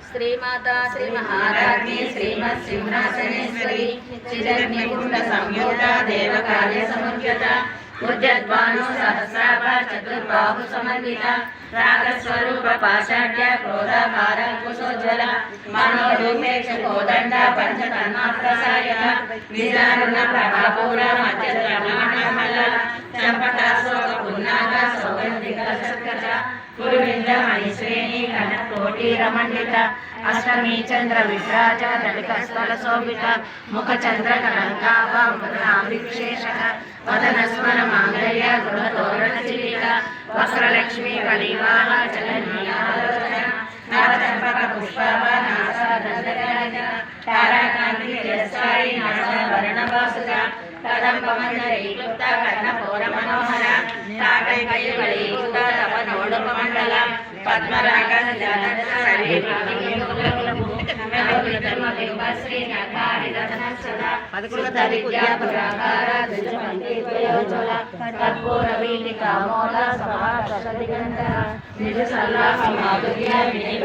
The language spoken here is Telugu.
శ్రీమాతా శ్రీ మహారాజ్ఞి శ్రీమత్ సింహాసనేశ్వరి చిరగ్నికుండ సంయుత దేవకార్య సముద్యత ఉద్యద్వాను సహస్రాభ చతుర్బాహు సమన్విత రాగస్వరూప పాషాఢ్య క్రోధాకార కుశోజ్వల మనోరూపేక్ష కోదండ పంచతన్మాత్రసాయక నిజారుణ ప్రభాపూర మధ్య ప్రమాణమల చంపకాశోక పున్నాగ సౌగంధిక సత్కచ గురువింద మణిశ్రేణి కనకోటి రమండిత అష్టమి చంద్ర విభ్రాజ దళికస్థల శోభిత ముఖ చంద్ర కలంకాభ ముద్రాభిషేషక వదన స్మర మాంగళ్య గృహ తోరణ చిలిక వస్త్రలక్ష్మి పరివాహ జలనీయాలోచన నవచంపక పుష్పాభ నాస దండకాయ తారాకాంతి తిరస్కారి నాస వర్ణవాసుజ కదంబమంజరీకృత కర్ణపూర మనోహర తాటైకయుగళీకృత తపనోడుపమండల పద్మరాగ నిజ సల్లాహ మాధుర్య విని